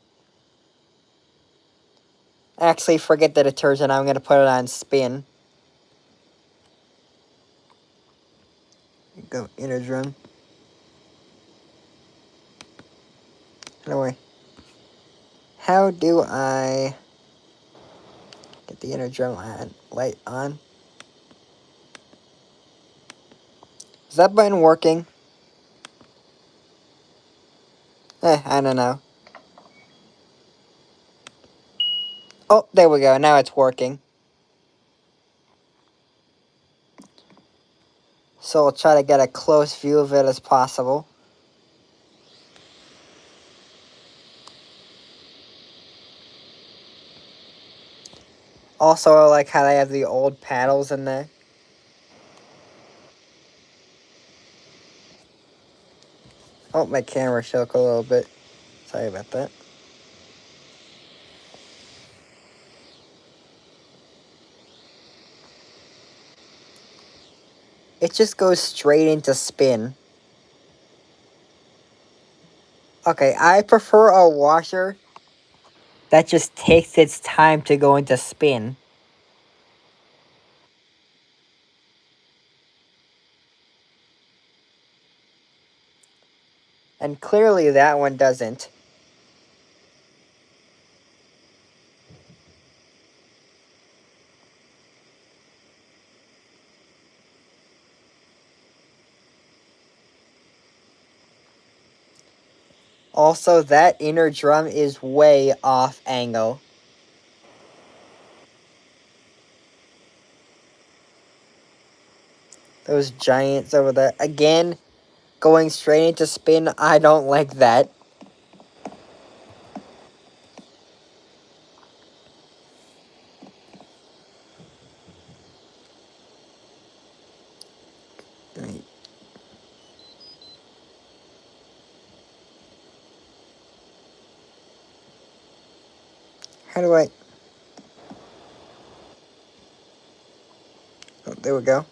Actually, forget the detergent. I'm going to put it on spin. Go inner drum. Anyway, how do I get the inner drum on, light on? Is that button working? I don't know. Oh, there we go. Now it's working. So I'll try to get a close view of it as possible. Also, I like how they have the old paddles in there. Oh, my camera shook a little bit. Sorry about that. It just goes straight into spin. Okay, I prefer a washer that just takes its time to go into spin. And clearly that one doesn't. Also, that inner drum is way off angle. Those giants over there. Again, going straight into spin, I don't like that. How do I... Oh, there we go.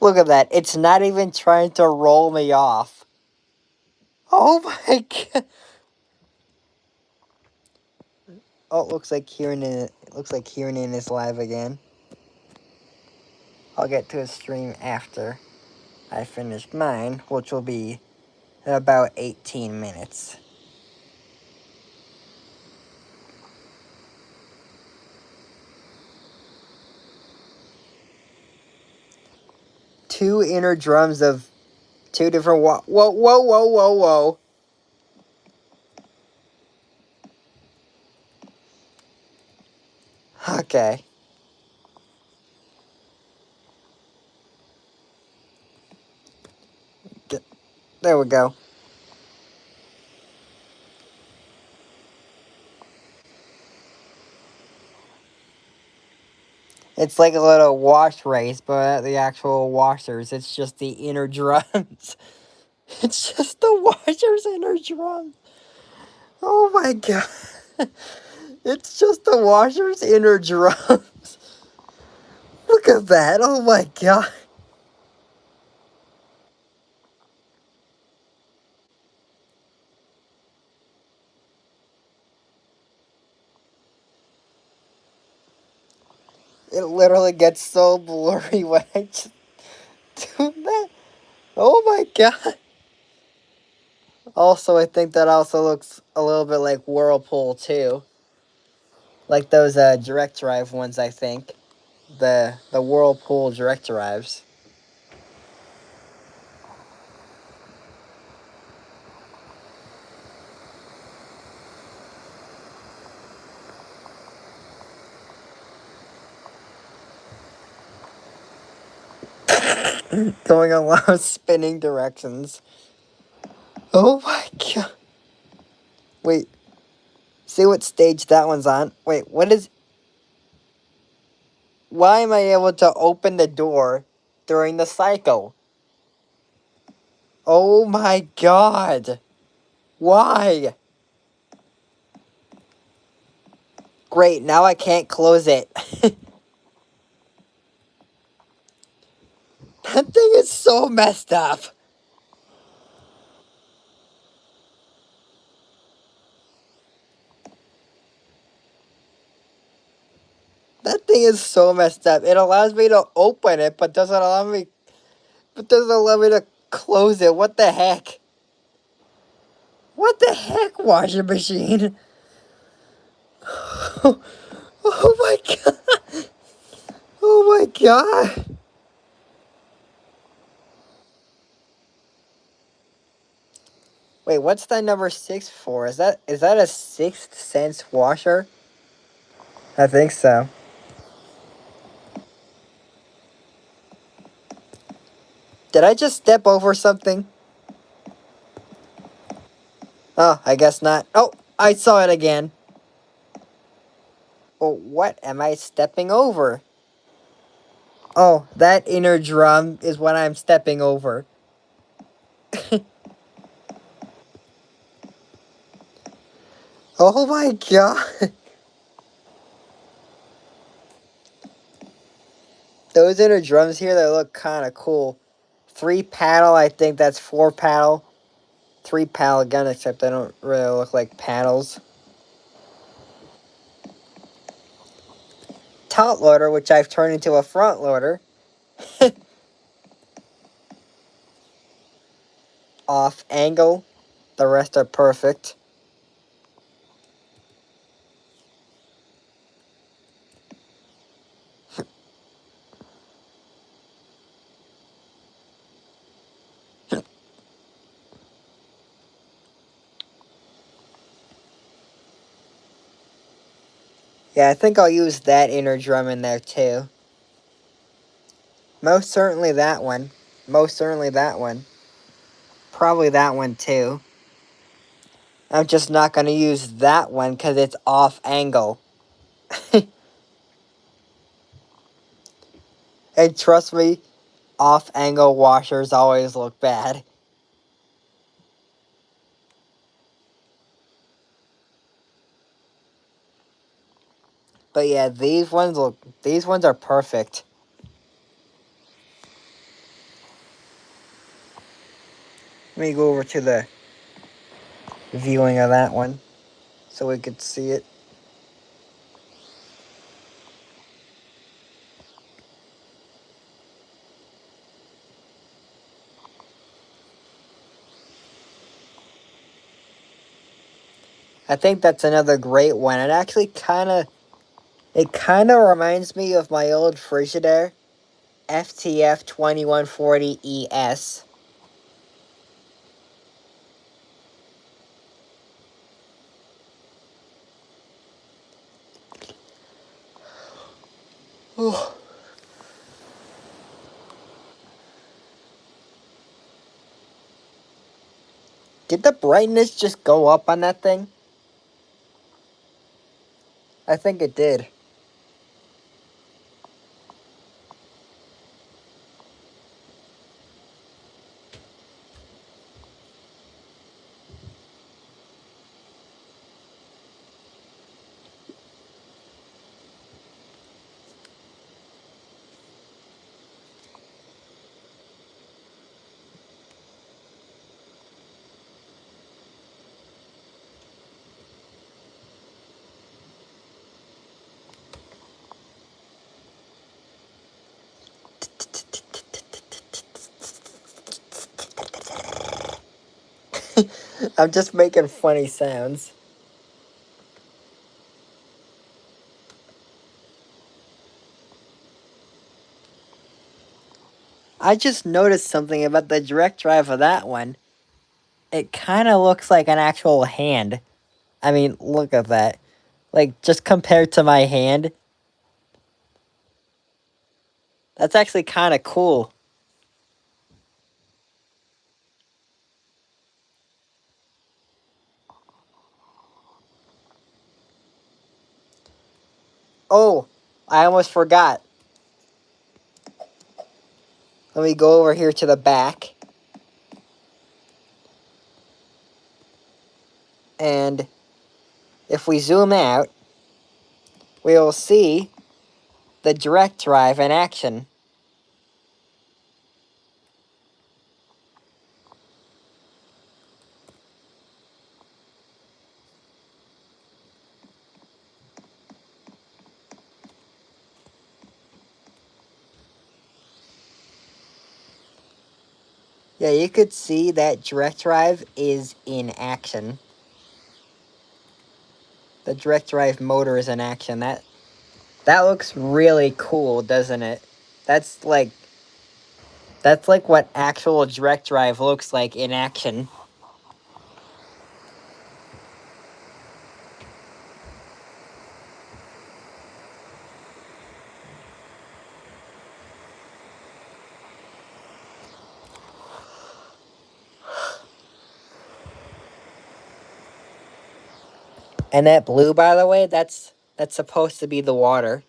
Look at that. It's not even trying to roll me off. Oh my god. Oh, it looks like Kieran is live again. I'll get to his stream after I finish mine, which will be in about 18 minutes. Two inner drums of two different whoa, whoa, whoa, whoa, whoa, whoa. Okay. There we go. It's like a little wash race, but the actual washers, it's just the inner drums. It's just the washer's inner drum. Oh my god. It's just the washer's inner drums. Look at that. Oh my god. It literally gets so blurry when I just do that. Oh my god. Also, I think that also looks a little bit like Whirlpool too. Like those direct drive ones, I think. The Whirlpool direct drives. going along spinning directions. Oh my god. Wait. See what stage that one's on? Wait, what is... Why am I able to open the door during the cycle? Oh my god. Why? Great, now I can't close it. That thing is so messed up. That thing is so messed up. It allows me to open it, but doesn't allow me to close it. What the heck? What the heck, washing machine? Oh my god. Oh my god. Wait, what's that number 6 for? Is that a Sixth Sense washer? I think so. Did I just step over something? Oh, I guess not. Oh, I saw it again. Well, what am I stepping over? Oh, that inner drum is what I'm stepping over. Oh my god. Those inner drums here, they look kind of cool. 3 paddle, I think that's 4 paddle. 3 paddle gun, except they don't really look like paddles. Top loader, which I've turned into a front loader. Off angle. The rest are perfect. Yeah, I think I'll use that inner drum in there too. Most certainly that one. Most certainly that one. Probably that one too. I'm just not going to use that one because it's off angle. And trust me, off angle washers always look bad. But yeah, these ones are perfect. Let me go over to the viewing of that one so we could see it. I think that's another great one. It actually kind of reminds me of my old Frigidaire, FTF 2140 ES. Did the brightness just go up on that thing? I think it did. I'm just making funny sounds. I just noticed something about the direct drive of that one. It kind of looks like an actual hand. I mean, look at that. Like, just compared to my hand. That's actually kind of cool. Oh, I almost forgot. Let me go over here to the back. And if we zoom out, we will see the direct drive in action. Yeah, you could see that direct drive is in action. The direct drive motor is in action. That looks really cool, doesn't it? That's like what actual direct drive looks like in action. And that blue, by the way, that's supposed to be the water.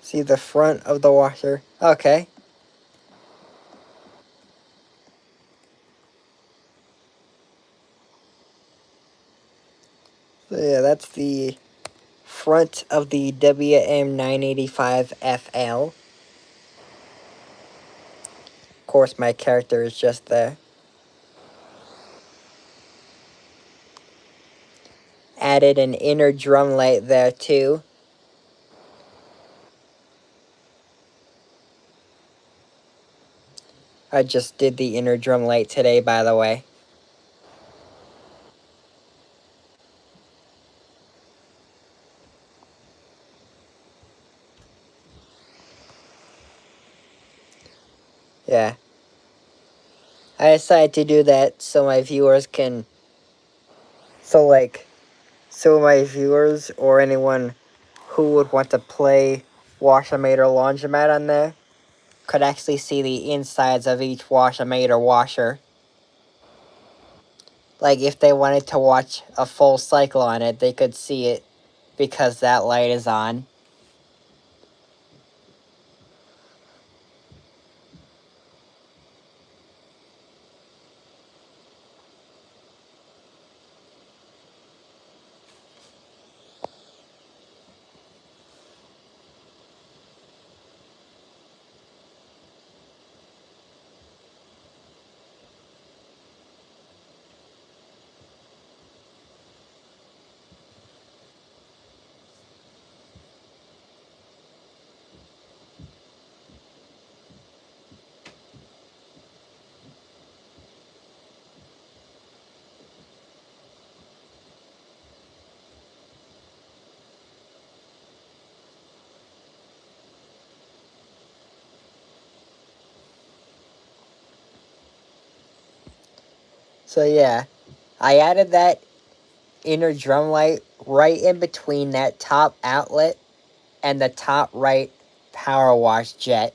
See the front of the washer? Okay. So yeah, that's the front of the WM985FL. Of course, my character is just there. Added an inner drum light there too. I just did the inner drum light today, by the way. Yeah. I decided to do that so my viewers can... So my viewers or anyone who would want to play Washomator Laundromat on there could actually see the insides of each Washomator washer. Like, if they wanted to watch a full cycle on it, they could see it because that light is on. So yeah, I added that inner drum light right in between that top outlet and the top right power wash jet.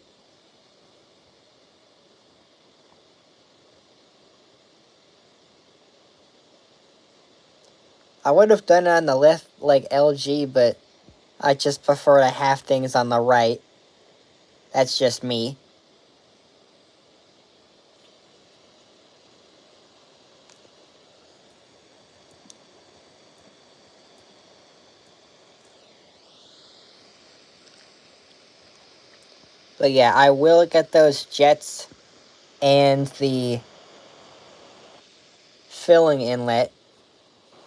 I would have done it on the left like LG, but I just prefer to have things on the right. That's just me. But yeah, I will get those jets and the filling inlet.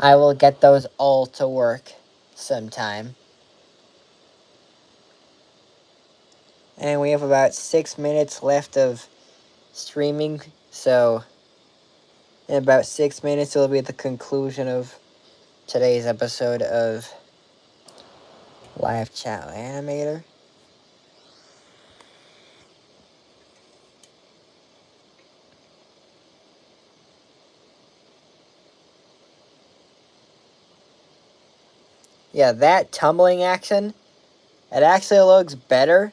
I will get those all to work sometime. And we have about 6 minutes left of streaming, so in about 6 minutes it'll be the conclusion of today's episode of Live Chat with Animator. Yeah, that tumbling action, it actually looks better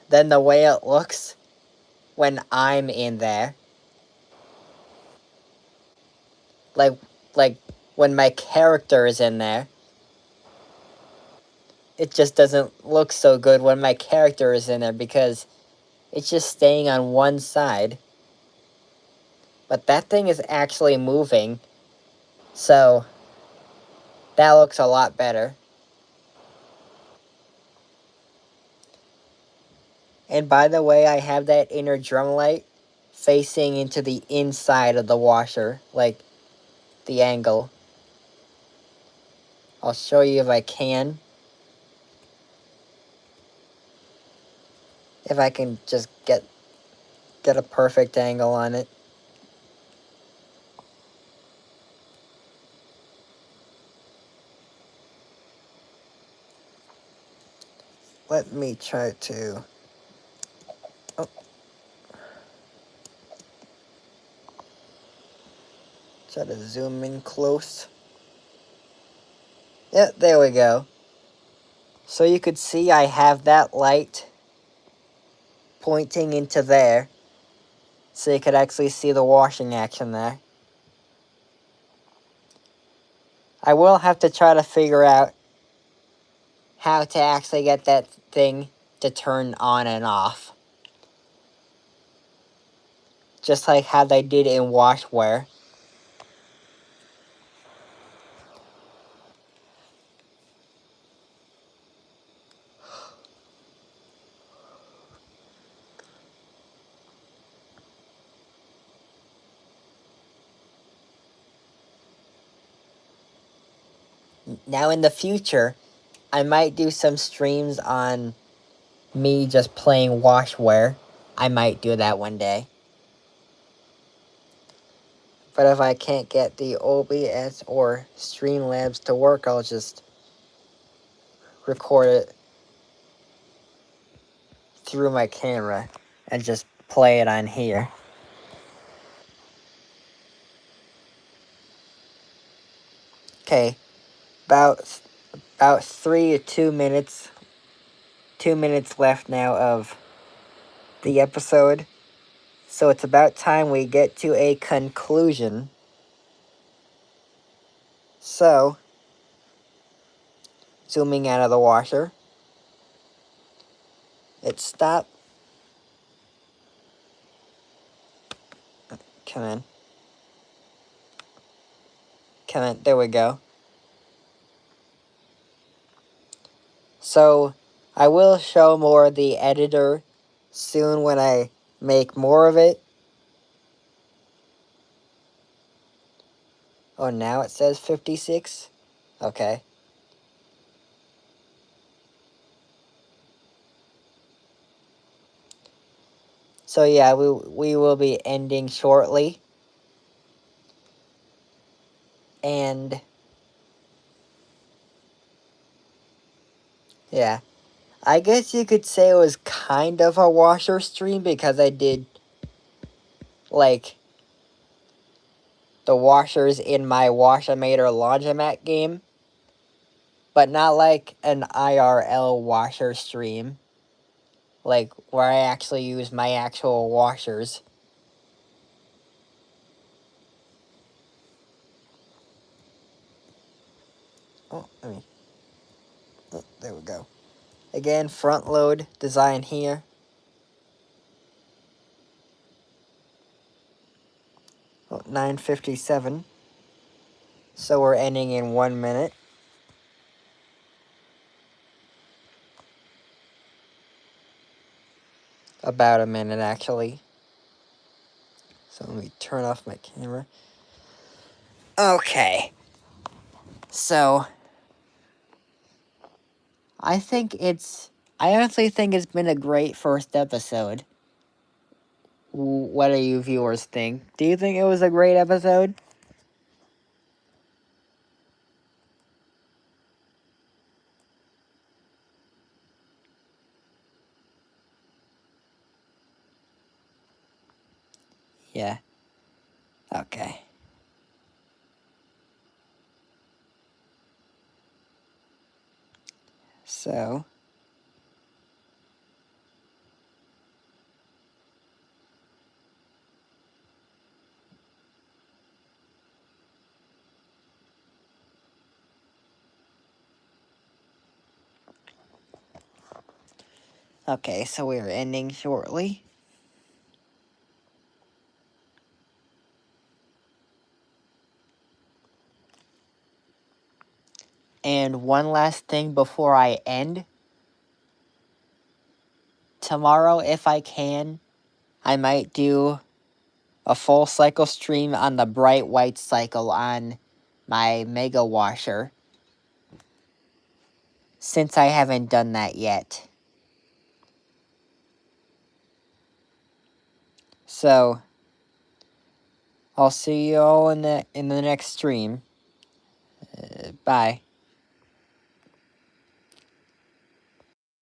than the way it looks when I'm in there. Like when my character is in there. It just doesn't look so good when my character is in there because it's just staying on one side. But that thing is actually moving, so that looks a lot better. And by the way, I have that inner drum light facing into the inside of the washer, like the angle. I'll show you if I can. If I can just get a perfect angle on it. Let me try to... Oh. Try to zoom in close. Yeah, there we go. So you could see I have that light pointing into there. So you could actually see the washing action there. I will have to try to figure out how to actually get that thing to turn on and off. Just like how they did in washware. Now in the future, I might do some streams on me just playing washware. I might do that one day. But if I can't get the OBS or Streamlabs to work, I'll just record it through my camera and just play it on here. Okay, about 3 to 2 minutes. 2 minutes left now of the episode. So it's about time we get to a conclusion. So, zooming out of the washer. It stopped. Come in. Come in. There we go. So, I will show more of the editor soon when I make more of it. Oh, now it says 56? Okay. So yeah, we will be ending shortly. And yeah. I guess you could say it was kind of a washer stream because I did like the washers in my Washomator Laundromat game, but not like an IRL washer stream, like where I actually use my actual washers. Oh, there we go. Again, front load design here. Oh, 9:57. So we're ending in 1 minute. About a minute, actually. So let me turn off my camera. Okay. So, I honestly think it's been a great first episode. What do you viewers think? Do you think it was a great episode? Yeah. Okay. So, okay, so we're ending shortly. And one last thing before I end. Tomorrow, if I can, I might do a full cycle stream on the bright white cycle on my Mega Washer, since I haven't done that yet. So, I'll see you all in the next stream. Bye.